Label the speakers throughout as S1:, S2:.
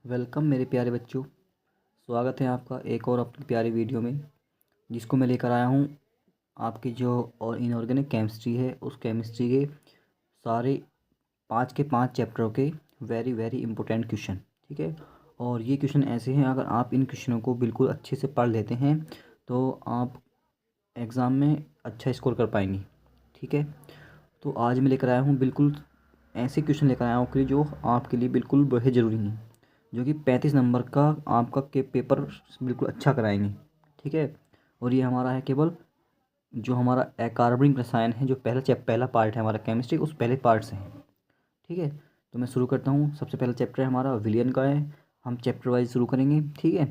S1: Welcome मेरे प्यारे बच्चों। स्वागत है आपका एक और अपनी प्यारी वीडियो में, जिसको मैं लेकर आया हूँ आपकी जो और इनऑर्गेनिक केमिस्ट्री है उस केमिस्ट्री के सारे 5 के 5 चैप्टरों के वेरी वेरी इंपॉर्टेंट क्वेश्चन। ठीक है, और ये क्वेश्चन ऐसे हैं, अगर आप इन क्वेश्चनों को बिल्कुल अच्छे से पढ़ लेते हैं तो आप एग्ज़ाम में अच्छा स्कोर कर पाएंगे। ठीक है, तो आज मैं लेकर आया हूँ बिल्कुल ऐसे क्वेश्चन लेकर आया हूँ कि जो आपके लिए बिल्कुल बेहद ज़रूरी हैं, जो कि 35 नंबर का आपका के पेपर बिल्कुल अच्छा कराएंगे। ठीक है, और ये हमारा है केवल जो हमारा अकार्बनिक रसायन है, जो पहला पार्ट है हमारा केमिस्ट्री, उस पहले पार्ट से है। ठीक है, तो मैं शुरू करता हूँ। सबसे पहला चैप्टर है हमारा विलियन का है, हम चैप्टर वाइज शुरू करेंगे। ठीक है,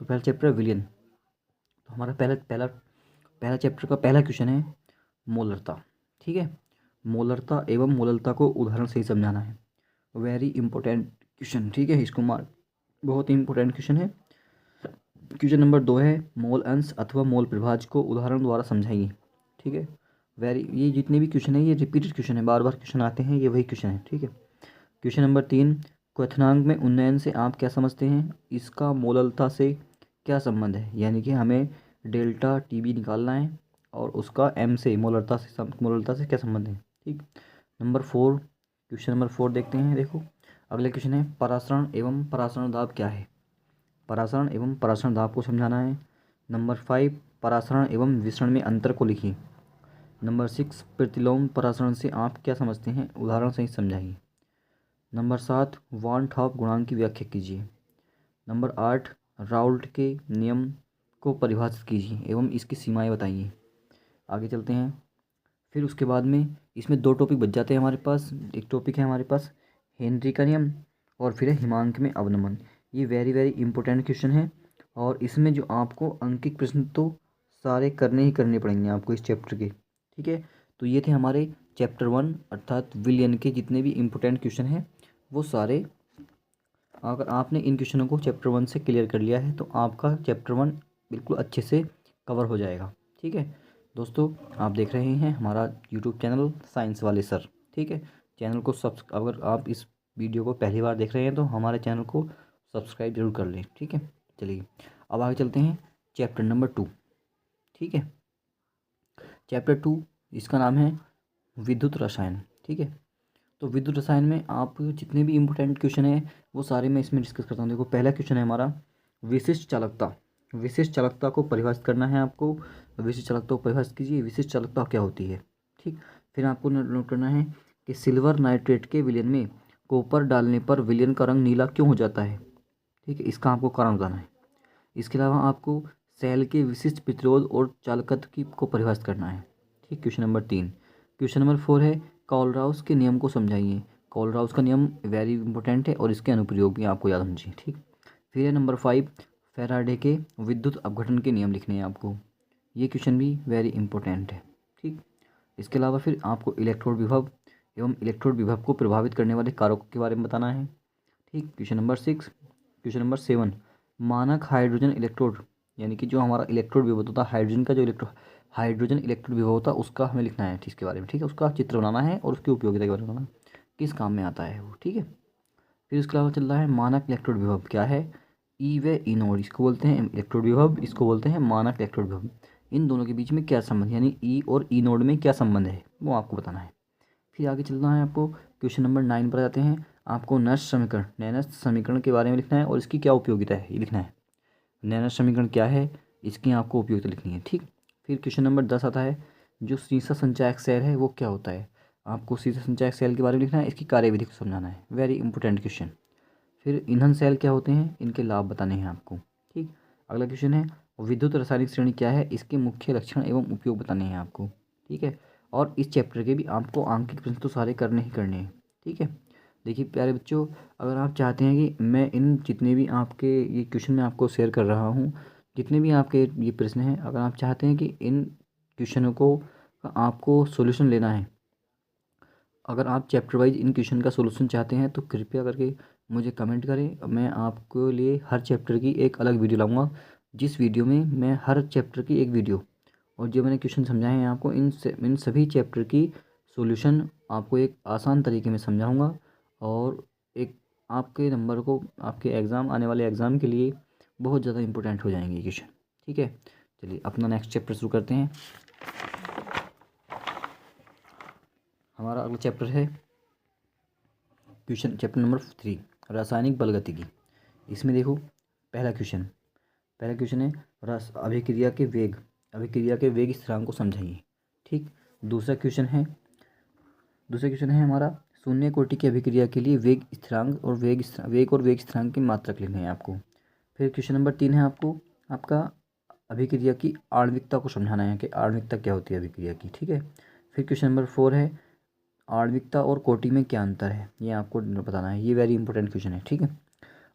S1: तो पहला चैप्टर है विलियन। तो हमारा पहला पहला पहला चैप्टर का पहला क्वेश्चन है मोलरता। ठीक है, मोलरता एवं मोलरता को उदाहरण से ही समझाना है। Very important question. ठीक है, इसको मार्क, बहुत ही इंपॉर्टेंट क्वेश्चन है। क्वेश्चन नंबर 2 है मोल अंश अथवा मोल प्रभाज को उदाहरण द्वारा समझाइए। ठीक है, ये जितने भी क्वेश्चन है ये रिपीटेड क्वेश्चन है, बार बार क्वेश्चन आते हैं, ये वही क्वेश्चन है। ठीक है, क्वेश्चन नंबर 3, क्वथनांक में उन्नयन से आप क्या समझते हैं, इसका मोललता से क्या संबंध है। यानी कि हमें डेल्टा टीबी निकालना है और उसका एम से मोललता से क्या संबंध है। ठीक, नंबर 4, क्वेश्चन नंबर 4 देखते हैं। देखो, अगले क्वेश्चन है परासरण एवं परासरण दाब क्या है। परासरण एवं परासरण दाब को समझाना है। नंबर 5, परासरण एवं विसरण में अंतर को लिखिए। नंबर 6, प्रतिलोम परासरण से आप क्या समझते हैं, उदाहरण से ही समझाइए। नंबर 7, वान ठॉप गुणांक की व्याख्या कीजिए। नंबर 8, राउल्ट के नियम को परिभाषित कीजिए एवं इसकी सीमाएं बताइए। आगे चलते हैं। फिर उसके बाद में इसमें 2 टॉपिक बच जाते हैं हमारे पास। एक टॉपिक है हमारे पास हेनरी का नियम, और फिर है हिमांक में अवनमन। ये वेरी वेरी इंपॉर्टेंट क्वेश्चन है, और इसमें जो आपको अंकित प्रश्न तो सारे करने ही करने पड़ेंगे आपको इस चैप्टर के। ठीक है, तो ये थे हमारे चैप्टर 1 अर्थात विलियन के जितने भी इम्पोर्टेंट क्वेश्चन हैं वो सारे। अगर आपने इन क्वेश्चनों को चैप्टर 1 से क्लियर कर लिया है तो आपका चैप्टर 1 बिल्कुल अच्छे से कवर हो जाएगा। ठीक है दोस्तों, आप देख रहे हैं हमारा यूट्यूब चैनल साइंस वाले सर। ठीक है, चैनल को अगर आप इस वीडियो को पहली बार देख रहे हैं तो हमारे चैनल को सब्सक्राइब जरूर कर लें। ठीक है, चलिए अब आगे चलते हैं चैप्टर नंबर 2। ठीक है, चैप्टर 2 इसका नाम है विद्युत रसायन। ठीक है, तो विद्युत रसायन में आप जितने भी इम्पोर्टेंट क्वेश्चन है वो सारे मैं इसमें डिस्कस करता हूँ। देखो, पहला क्वेश्चन है हमारा विशिष्ट चालकता। विशिष्ट चालकता को परिभाषित करना है आपको। विशिष्ट चालकता को परिभाषित कीजिए, विशिष्ट चालकता क्या होती है। ठीक, फिर आपको नोट करना है कि सिल्वर नाइट्रेट के विलयन में कॉपर डालने पर विलयन का रंग नीला क्यों हो जाता है। ठीक है, इसका आपको कारण बताना है। इसके अलावा आपको सेल के विशिष्ट प्रतिरोध और चालकत्व की को परिभाषित करना है। ठीक, क्वेश्चन नंबर 3। क्वेश्चन नंबर 4 है कॉलराउस के नियम को समझाइए। कॉलराउस का नियम वेरी इंपॉर्टेंट है और इसके अनुप्रयोग भी आपको याद होने चाहिए। ठीक, फिर है नंबर 5, फैराडे के विद्युत अपघटन के नियम लिखने हैं आपको। ये क्वेश्चन भी वेरी इंपॉर्टेंट है। ठीक, इसके अलावा फिर आपको इलेक्ट्रोड विभव एवं इलेक्ट्रोड विभव को प्रभावित करने वाले कारकों के बारे में बताना है। ठीक, क्वेश्चन नंबर 6। क्वेश्चन नंबर 7, मानक हाइड्रोजन इलेक्ट्रोड, यानी कि जो हमारा इलेक्ट्रोड विभव होता है हाइड्रोजन का, जो हाइड्रोजन इलेक्ट्रोड विभव होता है उसका हमें लिखना है। ठीक, इसके बारे में। ठीक है, उसका चित्र बनाना है और उसकी उपयोगिता के बारे में बताना, किस काम में आता है वो। ठीक है, फिर उसके अलावा चल रहा है मानक इलेक्ट्रोड विभव क्या है। ई व ई नोड, इसको बोलते हैं इलेक्ट्रोड विभव, इसको बोलते हैं मानक इलेक्ट्रोड विभव। इन दोनों के बीच में क्या संबंध, यानी ई और ई नोड में क्या संबंध है वो आपको बताना है। फिर आगे चलना है आपको, क्वेश्चन नंबर 9 पर जाते हैं। आपको नैश समीकरण, नैनस समीकरण के बारे में लिखना है और इसकी क्या उपयोगिता है ये लिखना है। नैनस समीकरण क्या है, इसकी आपको उपयोगिता लिखनी है। ठीक, फिर क्वेश्चन नंबर 10 आता है जो सीसा संचायक सेल है वो क्या होता है। आपको सीसा संचायक सेल के बारे में लिखना है, इसकी कार्यविधि को समझाना है। Very important question. फिर ईंधन सेल क्या होते हैं, इनके लाभ बताने हैं आपको। ठीक, अगला क्वेश्चन है विद्युत रासायनिक श्रेणी क्या है, इसके मुख्य लक्षण एवं उपयोग बताने हैं आपको। ठीक है, और इस चैप्टर के भी आपको आंकिक प्रश्न तो सारे करने ही करने हैं। ठीक है, देखिए प्यारे बच्चों, अगर आप चाहते हैं कि मैं इन जितने भी आपके ये क्वेश्चन मैं आपको शेयर कर रहा हूँ, जितने भी आपके ये प्रश्न हैं, अगर आप चाहते हैं कि इन क्वेश्चनों को आपको सॉल्यूशन लेना है, अगर आप चैप्टर वाइज इन क्वेश्चन का सॉल्यूशन चाहते हैं तो कृपया करके मुझे कमेंट करें। मैं आपके लिए हर चैप्टर की एक अलग वीडियो लाऊंगा, जिस वीडियो में मैं हर चैप्टर की एक वीडियो और जो मैंने क्वेश्चन समझाए हैं आपको इन सभी चैप्टर की सॉल्यूशन आपको एक आसान तरीके में समझाऊंगा, और एक आपके नंबर को, आपके एग्ज़ाम, आने वाले एग्ज़ाम के लिए बहुत ज़्यादा इंपॉर्टेंट हो जाएंगे ये क्वेश्चन। ठीक है, चलिए अपना नेक्स्ट चैप्टर शुरू करते हैं। हमारा अगला चैप्टर है क्वेश्चन चैप्टर नंबर 3, रासायनिक बलगतिकी। इसमें देखो पहला क्वेश्चन है रस अभिक्रिया के वेग स्थिरांक को समझाइए। ठीक, दूसरा क्वेश्चन है हमारा शून्य कोटि की अभिक्रिया के लिए वेग स्थिरांक और वेग स्थिरांक की मात्रक लिखने हैं आपको। फिर क्वेश्चन नंबर 3 है आपका अभिक्रिया की आणविकता को समझाना है कि आणविकता क्या होती है अभिक्रिया की। ठीक है, फिर क्वेश्चन नंबर 4 है आणविकता और कोटि में क्या अंतर है, ये आपको बताना है। ये वेरी इंपॉर्टेंट क्वेश्चन है। ठीक है,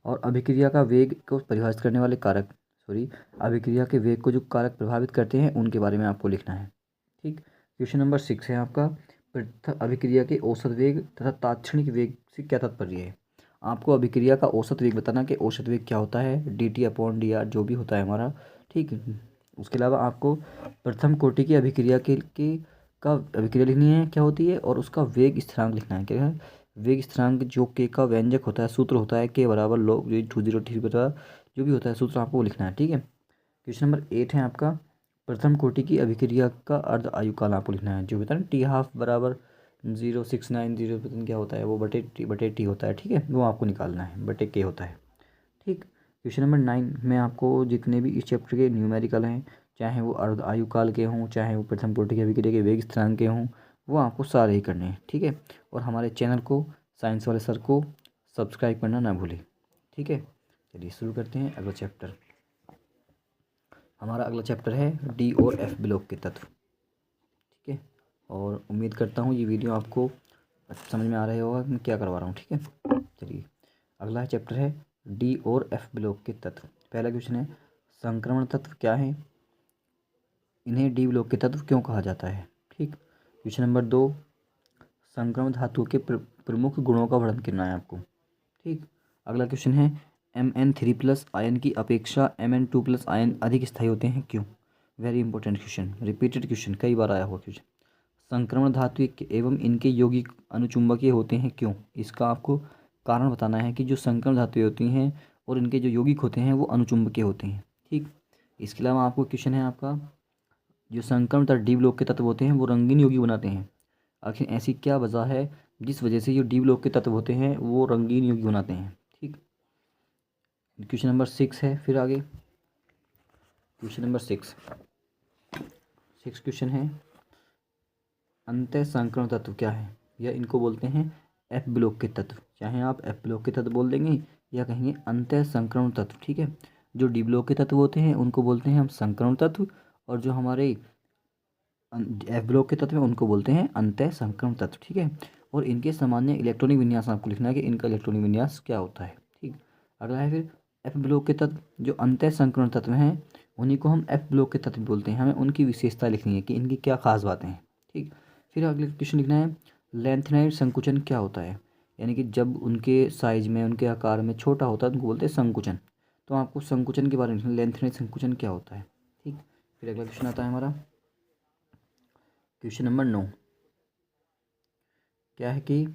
S1: और अभिक्रिया का वेग को परिभाषित करने वाले कारक, अभिक्रिया के वेग को जो कारक प्रभावित करते हैं उनके बारे में आपको लिखना है। ठीक, क्वेश्चन नंबर 6 है आपका अभिक्रिया के औसत वेग तथा तात्क्षणिक वेग से क्या तात्पर्य है। आपको अभिक्रिया का औसत वेग बताना कि औसत वेग क्या होता है, dt/dr जो भी होता है हमारा। ठीक, उसके अलावा आपको प्रथम कोटि की अभिक्रिया का अभिक्रिया लिखनी है क्या होती है, और उसका वेग स्थिरांक लिखना है। क्या है वेग स्थिरांक, जो के का व्यंजक होता है, सूत्र होता है के बराबर log 203 बटा जो भी होता है सूत्र आपको लिखना है। ठीक है, क्वेश्चन नंबर 8 है आपका प्रथम कोटि की अभिक्रिया का अर्ध आयुकाल आपको लिखना है, जो बताना t½ बराबर 0690 पता नहीं क्या होता है वो, बटे टी होता है। ठीक है, वो आपको निकालना है, बटे के होता है। ठीक, क्वेश्चन नंबर 9 में आपको जितने भी इस चैप्टर के न्यूमेरिकल हैं, चाहे वो अर्ध आयुकाल के हों, चाहे वो प्रथम कोटि की अभिक्रिया के वेग स्थिरांक के हों, वो आपको सारे ही करने हैं। ठीक है, और हमारे चैनल को, साइंस वाले सर को सब्सक्राइब करना ना भूलें। ठीक है, चलिए शुरू करते हैं अगला चैप्टर। हमारा अगला चैप्टर है डी और एफ ब्लॉक के तत्व। ठीक है, और उम्मीद करता हूँ ये वीडियो आपको समझ में आ रहा होगा मैं क्या करवा रहा हूँ। ठीक है, चलिए अगला चैप्टर है डी और एफ ब्लॉक के तत्व। पहला क्वेश्चन है संक्रमण तत्व क्या है, इन्हें डी ब्लॉक के तत्व क्यों कहा जाता है। ठीक, क्वेश्चन नंबर 2 संक्रमण धातुओं के प्रमुख गुणों का वर्णन करना है आपको। ठीक, अगला क्वेश्चन है Mn3+ आयन की अपेक्षा Mn2+ आयन अधिक स्थायी होते हैं क्यों। Very important question, repeated question, कई बार आया हुआ क्वेश्चन। संक्रमण धातु एवं इनके यौगिक अनुचुंबकीय होते हैं क्यों, इसका आपको कारण बताना है कि जो संक्रमण धातुएं होती हैं और इनके जो यौगिक होते हैं वो अनुचुंबकीय होते हैं। ठीक, इसके अलावा आपको क्वेश्चन है आपका जो संक्रमण तथा डी ब्लॉक के तत्व होते हैं वो रंगीन यौगिक बनाते हैं, आखिर ऐसी क्या वजह है जिस वजह से जो डी ब्लॉक के तत्व होते हैं वो रंगीन यौगिक बनाते हैं। ठीक, क्वेश्चन नंबर 6 है, फिर आगे क्वेश्चन नंबर 6 क्वेश्चन है अंतः संक्रमण तत्व क्या है, या इनको बोलते हैं एफ ब्लॉक के तत्व। चाहे आप एफ ब्लॉक के तत्व बोल देंगे या कहेंगे अंतः संक्रमण तत्व। ठीक है, जो डी ब्लॉक के तत्व होते हैं उनको बोलते हैं हम संक्रमण तत्व, और जो हमारे एफ ब्लॉक के तत्व हैं उनको बोलते हैं अंतः संक्रमण तत्व। ठीक है, और इनके सामान्य इलेक्ट्रॉनिक विन्यास आपको लिखना है कि इनका इलेक्ट्रॉनिक विन्यास क्या होता है। ठीक, अगला है फिर एफ ब्लॉक के तत्व, जो अंतः संक्रमण तत्व हैं उन्हीं को हम एफ ब्लॉक के तत्व बोलते हैं, हमें उनकी विशेषता लिखनी है कि इनकी क्या खास बातें हैं। ठीक, फिर अगले क्वेश्चन लिखना है लेंथेनाइड संकुचन क्या होता है, यानी कि जब उनके साइज में, उनके आकार में छोटा होता है उनको बोलते हैं संकुचन। तो आपको संकुचन के बारे में लेंथेनाइड संकुचन क्या होता है। ठीक, फिर अगला क्वेश्चन आता है हमारा क्वेश्चन नंबर 9, क्या है कि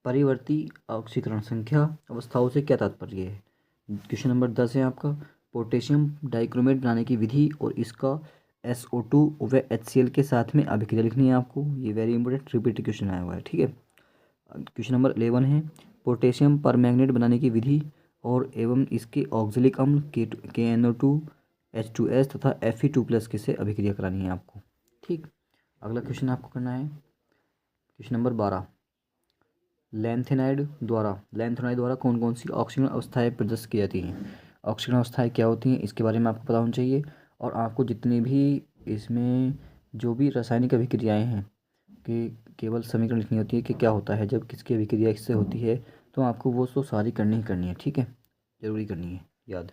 S1: परिवर्ती ऑक्सीकरण संख्या अवस्थाओं से क्या तात्पर्य है। क्वेश्चन नंबर 10 है आपका पोटेशियम डाइक्रोमेट बनाने की विधि और इसका SO2 व HCl के साथ में अभिक्रिया लिखनी है आपको। ये वेरी इंपॉर्टेंट रिपीट क्वेश्चन आया हुआ है। ठीक है, क्वेश्चन नंबर 11 है पोटेशियम परमैंगनेट बनाने की विधि और एवं इसके ऑक्जेलिक अम्ल KNO2 H2S तथा Fe2+ के से अभिक्रिया करानी है आपको। ठीक, अगला क्वेश्चन आपको करना है क्वेश्चन नंबर 12 लेंथेनाइड द्वारा कौन कौन सी ऑक्सीकरण अवस्थाएं प्रदर्शित की जाती हैं। ऑक्सीकरण अवस्थाएं क्या होती हैं इसके बारे में आपको पता होना चाहिए, और आपको जितनी भी इसमें जो भी रासायनिक अभिक्रियाएं हैं कि केवल समीकरण लिखनी होती है कि क्या होता है जब किसकी अभिक्रिया इससे होती है, तो आपको वो तो सारी करनी ही करनी है। ठीक है, ज़रूरी करनी है याद।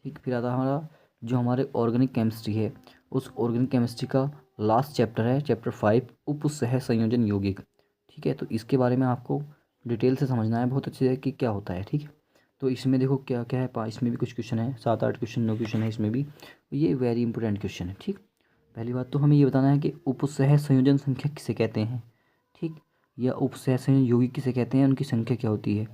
S1: ठीक, फिर आता है हमारा जो हमारे ऑर्गेनिक केमिस्ट्री है, उस ऑर्गेनिक केमिस्ट्री का लास्ट चैप्टर है चैप्टर 5 उप सह संयोजन यौगिक। ठीक है, तो इसके बारे में आपको डिटेल से समझना है बहुत अच्छे से कि क्या होता है। ठीक है, तो इसमें देखो क्या क्या है, इसमें भी कुछ क्वेश्चन है, 7-8 क्वेश्चन 9 क्वेश्चन है इसमें भी, ये वेरी इंपॉर्टेंट क्वेश्चन है। ठीक, पहली बात तो हमें ये बताना है कि उपसह संयोजन संख्या किसे कहते हैं। ठीक, या उपसहसंयोजन यौगिक किसे कहते हैं, उनकी संख्या क्या होती है।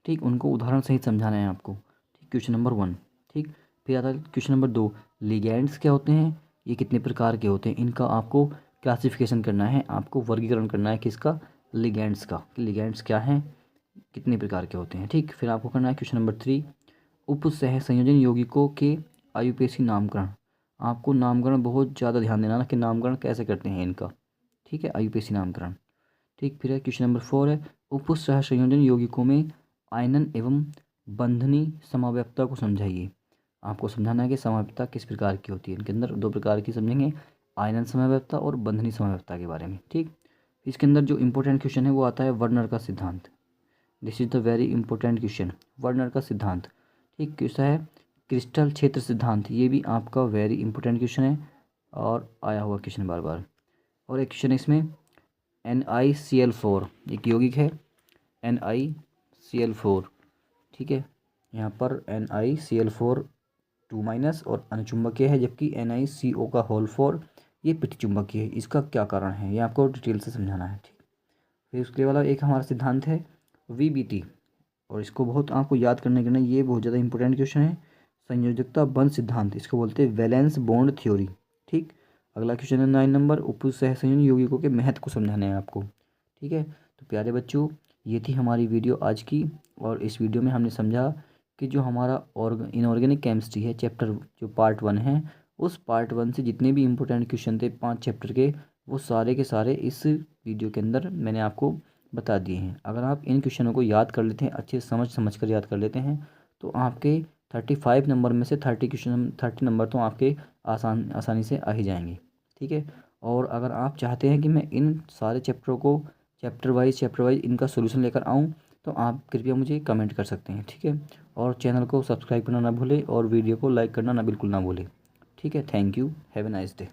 S1: ठीक, उनको उदाहरण सहित समझाना है आपको। ठीक, क्वेश्चन नंबर 1। ठीक, फिर आता है क्वेश्चन नंबर 2, लिगैंड्स क्या होते हैं, ये कितने प्रकार के होते हैं, इनका आपको क्लासिफिकेशन करना है, आपको वर्गीकरण करना है किसका, लिगैंड्स का, कि लिगैंड्स क्या हैं, कितने प्रकार के होते हैं। ठीक, फिर आपको करना है क्वेश्चन नंबर 3, उपसहसंयोजन यौगिकों के आयुपेशी नामकरण। आपको नामकरण बहुत ज़्यादा ध्यान देना ना कि नामकरण कैसे करते हैं इनका। ठीक है, आयुपेशी नामकरण। ठीक, फिर है क्वेश्चन नंबर 4 है, उपसहसंयोजन यौगिकों में आयनन एवं बंधनी समव्यवता को समझाइए। आपको समझाना है कि समव्यवता किस प्रकार की होती है। इनके अंदर 2 प्रकार की समझेंगे, आयनन समव्यवता और बंधनी समव्यवता के बारे में। ठीक, इसके अंदर जो इंपॉर्टेंट क्वेश्चन है वो आता है वर्नर का सिद्धांत। This is the very important question, Werner का सिद्धांत। ठीक, कैसा है, क्रिस्टल क्षेत्र सिद्धांत, ये भी आपका वेरी इंपॉर्टेंट क्वेश्चन है और आया हुआ क्वेश्चन बार बार। और एक क्वेश्चन इसमें NiCl4 एक यौगिक है, NiCl4। ठीक है, यहाँ पर NiCl4 2- और अनुचुंबकीय है, जबकि NiCO4 ये प्रतिचुंबकीय है। इसका क्या कारण है, ये आपको डिटेल से समझाना है। ठीक, फिर उसके वाला एक हमारा सिद्धांत है VBT, और इसको बहुत आपको याद करने के लिए ये बहुत ज़्यादा इंपॉर्टेंट क्वेश्चन है, संयोजकता बंध सिद्धांत, इसको बोलते हैं वैलेंस बॉन्ड थ्योरी। ठीक, अगला क्वेश्चन है 9 नंबर, उपसहसंयोजन यौगिकों के महत्व को समझाना है आपको। ठीक है, तो प्यारे बच्चों, ये थी हमारी वीडियो आज की, और इस वीडियो में हमने समझा कि जो हमारा इनऑर्गेनिक केमिस्ट्री है चैप्टर जो पार्ट 1 है, उस पार्ट 1 से जितने भी इंपॉर्टेंट क्वेश्चन थे 5 चैप्टर के, वो सारे के सारे इस वीडियो के अंदर मैंने आपको बता दिए हैं। अगर आप इन क्वेश्चनों को याद कर लेते हैं, अच्छे समझ कर याद कर लेते हैं, तो आपके 35 नंबर में से 30 नंबर तो आपके आसानी से आ ही जाएंगे। ठीक है, और अगर आप चाहते हैं कि मैं इन सारे चैप्टरों को चैप्टर वाइज इनका सोल्यूशन लेकर आऊँ, तो आप कृपया मुझे कमेंट कर सकते हैं। ठीक है, और चैनल को सब्सक्राइब करना ना भूलें और वीडियो को लाइक करना ना बिल्कुल ना भूलें। ठीक है, thank you, have a nice day.